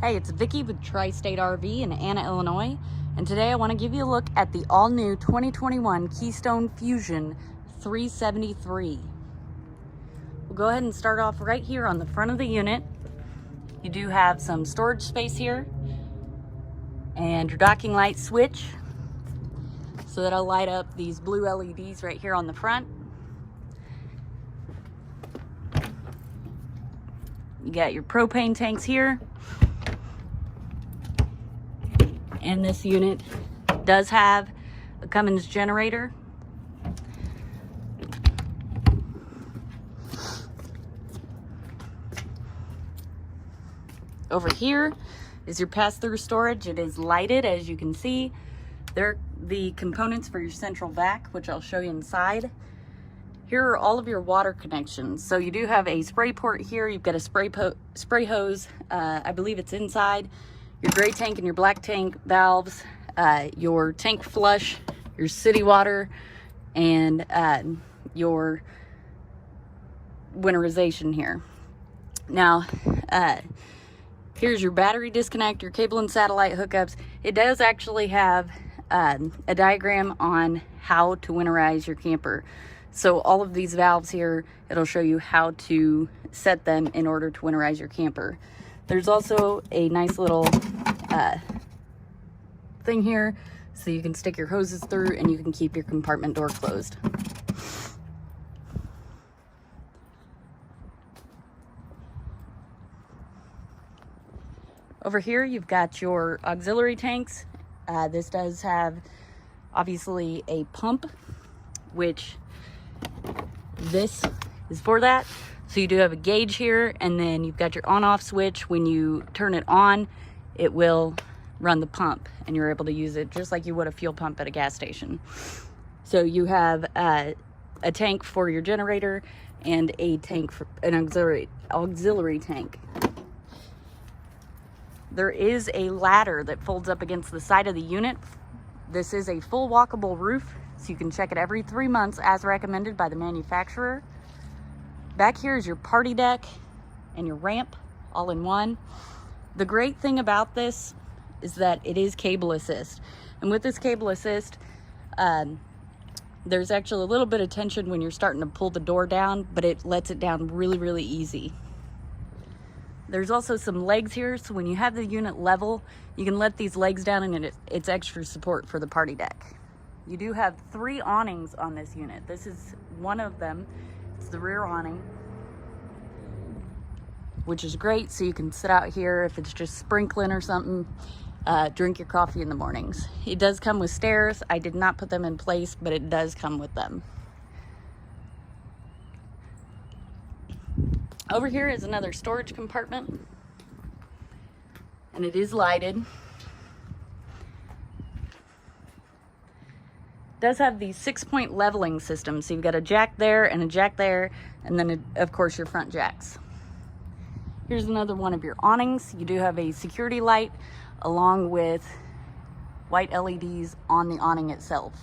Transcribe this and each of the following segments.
Hey, it's Vicki with Tri-State RV in Anna, Illinois, and today I want to give you a look at the all-new 2021 Keystone Fuzion 373. We'll go ahead and start off right here on the front of the unit. You do have some storage space here, and your docking light switch, so that'll light up these blue LEDs right here on the front. You got your propane tanks here. And this unit does have a Cummins generator. Over here is your pass-through storage. It is lighted, as you can see. There are the components for your central vac, which I'll show you inside. Here are all of your water connections. So you do have a spray port here. You've got a spray hose. I believe it's inside. Your gray tank and your black tank valves, your tank flush, your city water, and your winterization here. Now, here's your battery disconnect, your cable and satellite hookups. It does actually have a diagram on how to winterize your camper. So all of these valves here, it'll show you how to set them in order to winterize your camper. There's also a nice little thing here so you can stick your hoses through and you can keep your compartment door closed. Over here you've got your auxiliary tanks. This does have obviously a pump, which this is for that. So you do have a gauge here, and then you've got your on-off switch. When you turn it on, it will run the pump, and you're able to use it just like you would a fuel pump at a gas station. So you have a tank for your generator and a tank for an auxiliary tank. There is a ladder that folds up against the side of the unit. This is a full walkable roof, so you can check it every 3 months as recommended by the manufacturer. Back here is your party deck and your ramp all in one. The great thing about this is that it is cable assist. And with this cable assist, there's actually a little bit of tension when you're starting to pull the door down, but it lets it down really, really easy. There's also some legs here, so when you have the unit level, you can let these legs down and it's extra support for the party deck. You do have 3 awnings on this unit. This is one of them. It's the rear awning, which is great, so you can sit out here if it's just sprinkling or something, drink your coffee in the mornings. It does come with stairs. I did not put them in place, but it does come with them. Over here is another storage compartment, and it is lighted. It does have the 6-point leveling system, so you've got a jack there and a jack there, and then of course your front jacks. Here's another one of your awnings. You do have a security light along with white LEDs on the awning itself.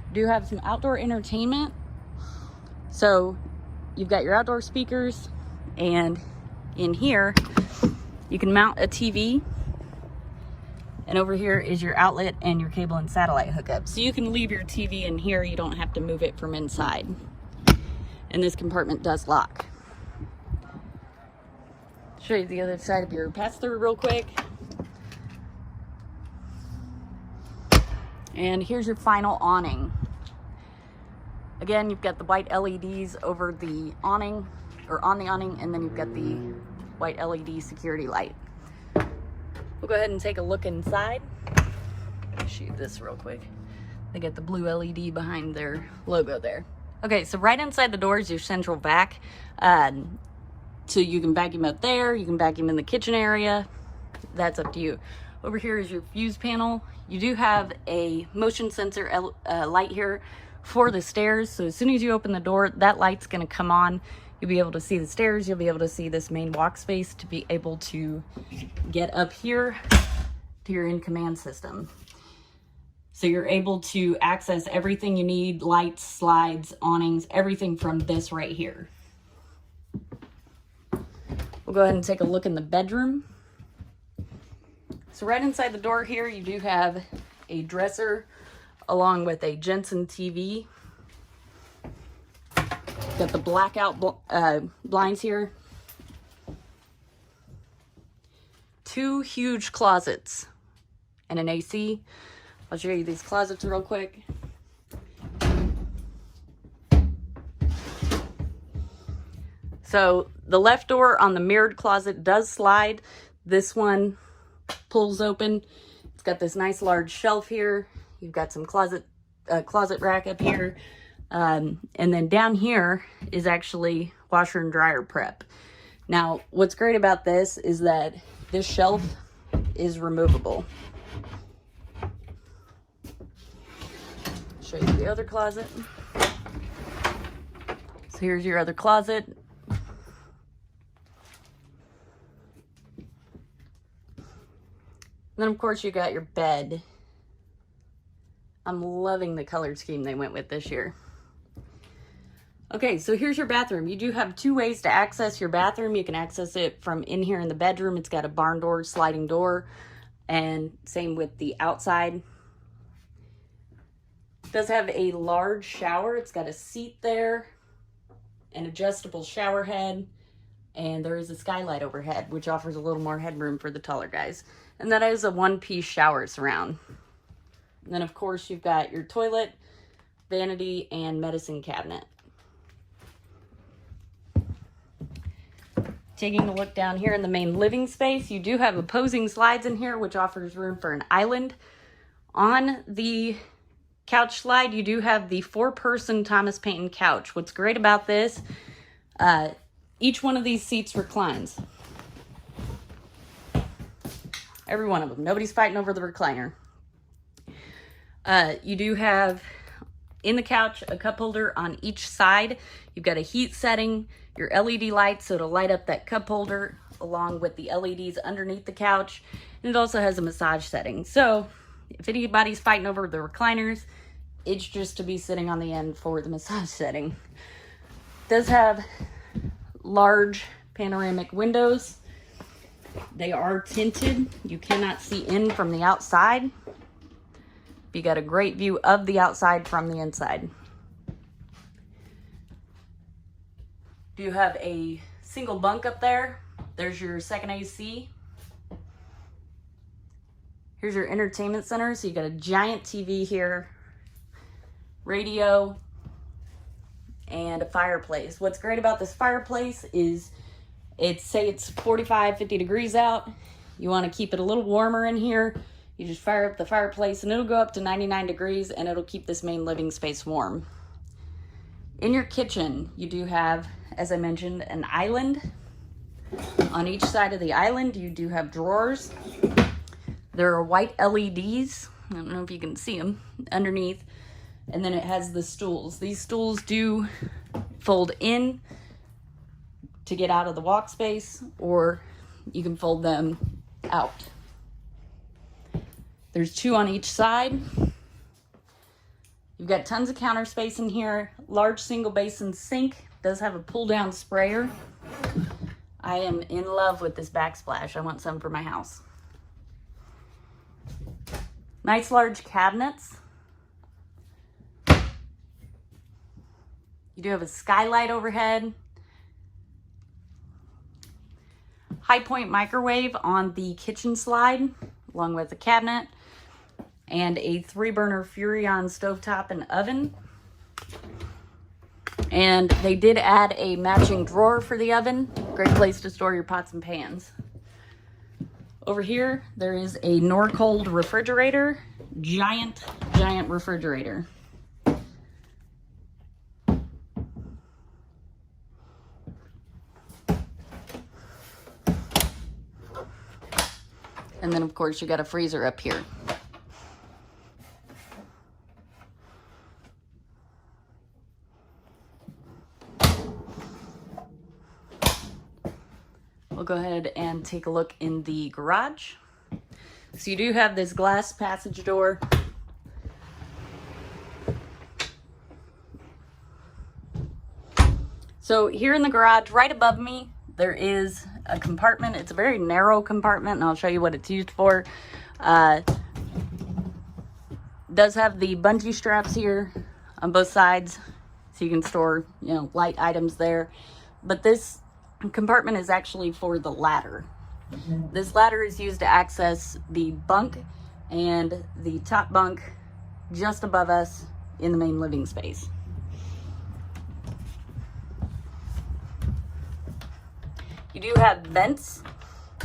You do have some outdoor entertainment. So you've got your outdoor speakers, and in here you can mount a TV. And over here is your outlet and your cable and satellite hookup. So you can leave your TV in here. You don't have to move it from inside. And this compartment does lock. Show you the other side of your pass-through real quick. And here's your final awning. Again, you've got the white LEDs over the awning, or on the awning, and then you've got the white LED security light. We'll go ahead and take a look inside. Shoot this real quick. They get the blue LED behind their logo there. Okay, so right inside the door is your central vac. So you can vacuum out there, you can vacuum in the kitchen area. That's up to you. Over here is your fuse panel. You do have a motion sensor light here for the stairs. So as soon as you open the door, that light's gonna come on. You'll be able to see the stairs. You'll be able to see this main walk space to be able to get up here to your in-command system. So you're able to access everything you need, lights, slides, awnings, everything from this right here. We'll go ahead and take a look in the bedroom. So right inside the door here, you do have a dresser along with a Jensen TV. Got the blackout blinds here. 2 huge closets and an AC. I'll show you these closets real quick. So the left door on the mirrored closet does slide. This one pulls open. It's got this nice large shelf here. You've got some closet rack up here. And then down here is actually washer and dryer prep. Now, what's great about this is that this shelf is removable. Show you the other closet. So here's your other closet. Then, of course, you got your bed. I'm loving the color scheme they went with this year. Okay, so here's your bathroom. You do have 2 ways to access your bathroom. You can access it from in here in the bedroom. It's got a barn door, sliding door, and same with the outside. It does have a large shower. It's got a seat there, an adjustable shower head, and there is a skylight overhead, which offers a little more headroom for the taller guys. And that is a 1-piece shower surround. And then, of course, you've got your toilet, vanity, and medicine cabinet. Taking a look down here in the main living space, you do have opposing slides in here, which offers room for an island. On the couch slide, you do have the 4-person Thomas Payton couch. What's great about this, each one of these seats reclines. Every one of them. Nobody's fighting over the recliner. You do have in the couch a cup holder on each side. You've got a heat setting, your LED light, so it'll light up that cup holder along with the LEDs underneath the couch. And it also has a massage setting. So if anybody's fighting over the recliners, it's just to be sitting on the end for the massage setting. It does have large panoramic windows. They are tinted. You cannot see in from the outside. You got a great view of the outside from the inside. You have a single bunk up there. There's your second AC. Here's your entertainment center. So you got a giant TV here, radio, and a fireplace. What's great about this fireplace is it's 45, 50 degrees out. You want to keep it a little warmer in here. You just fire up the fireplace and it'll go up to 99 degrees and it'll keep this main living space warm. In your kitchen, you do have, as I mentioned, an island. On each side of the island, you do have drawers. There are white LEDs. I don't know if you can see them underneath. And then it has the stools. These stools do fold in to get out of the walk space, or you can fold them out. There's 2 on each side. You've got tons of counter space in here. Large single basin sink. Does have a pull down sprayer. I am in love with this backsplash. I want some for my house. Nice large cabinets. You do have a skylight overhead. High point microwave on the kitchen slide, along with a cabinet, and a 3-burner Furrion stovetop and oven. And they did add a matching drawer for the oven. Great place to store your pots and pans. Over here, there is a Norcold refrigerator. Giant refrigerator. And then, of course, you got a freezer up here. We'll go ahead and take a look in the garage. So you do have this glass passage door. So here in the garage, right above me, there is a compartment. It's a very narrow compartment, and I'll show you what it's used for. Does have the bungee straps here on both sides, so you can store, you know, light items there. But this compartment is actually for the ladder. This ladder is used to access the bunk and the top bunk just above us in the main living space. You do have vents.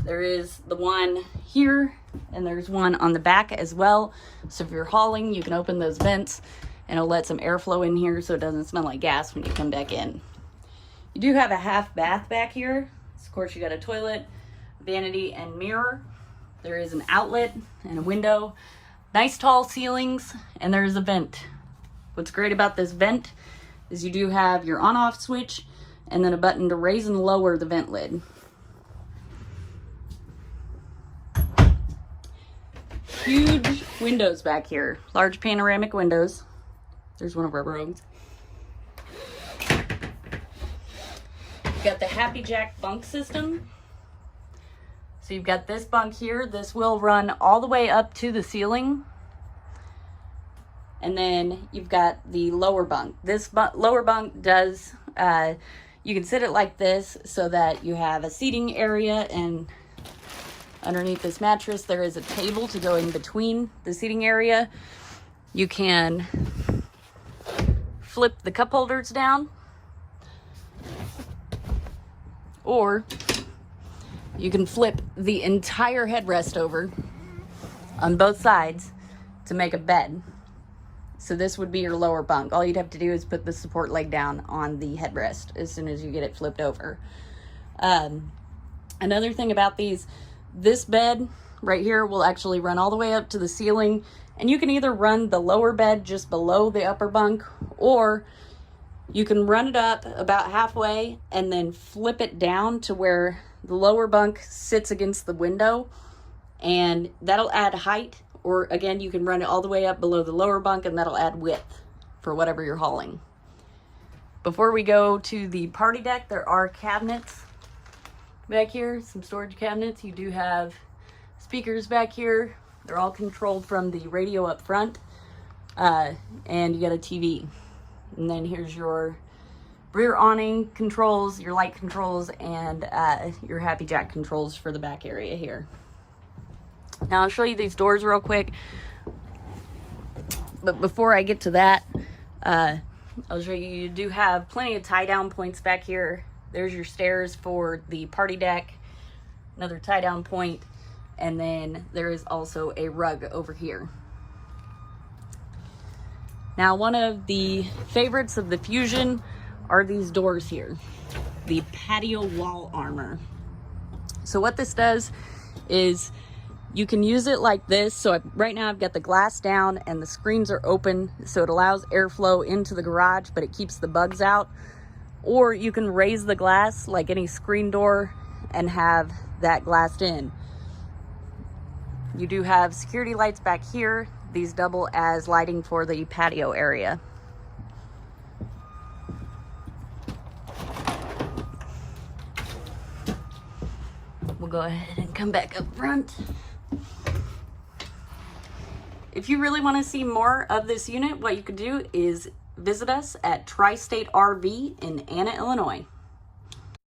There is the one here, and there's one on the back as well. So if you're hauling, you can open those vents and it'll let some airflow in here so it doesn't smell like gas when you come back in. You do have a half bath back here. So of course you got a toilet, vanity, and mirror. There is an outlet and a window. Nice tall ceilings, and there is a vent. What's great about this vent is you do have your on-off switch and then a button to raise and lower the vent lid. Huge windows back here. Large panoramic windows. There's one of our rogues. You've got the Happy Jack bunk system. So you've got this bunk here. This will run all the way up to the ceiling. And then you've got the lower bunk. This lower bunk does, you can sit it like this so that you have a seating area, and underneath this mattress there is a table to go in between the seating area. You can flip the cup holders down, or you can flip the entire headrest over on both sides to make a bed. So this would be your lower bunk. All you'd have to do is put the support leg down on the headrest as soon as you get it flipped over. Another thing about these, this bed right here will actually run all the way up to the ceiling, and you can either run the lower bed just below the upper bunk, or you can run it up about halfway and then flip it down to where the lower bunk sits against the window, and that'll add height. Or again, you can run it all the way up below the lower bunk, and that'll add width for whatever you're hauling. Before we go to the party deck, there are cabinets back here, some storage cabinets. You do have speakers back here. They're all controlled from the radio up front, and you got a TV. And then here's your rear awning controls, your light controls, and your Happy Jack controls for the back area here. Now I'll show you these doors real quick, but before I get to that, I'll show you, you do have plenty of tie down points back here. There's your stairs for the party deck, another tie down point, and then there is also a rug over here. Now, one of the favorites of the Fuzion are these doors here, the patio wall armor. So what this does is you can use it like this. So right now I've got the glass down and the screens are open, so it allows airflow into the garage, but it keeps the bugs out. Or you can raise the glass like any screen door and have that glassed in. You do have security lights back here. These double as lighting for the patio area. We'll go ahead and come back up front. If you really want to see more of this unit, what you could do is visit us at Tri-State RV in Anna, Illinois.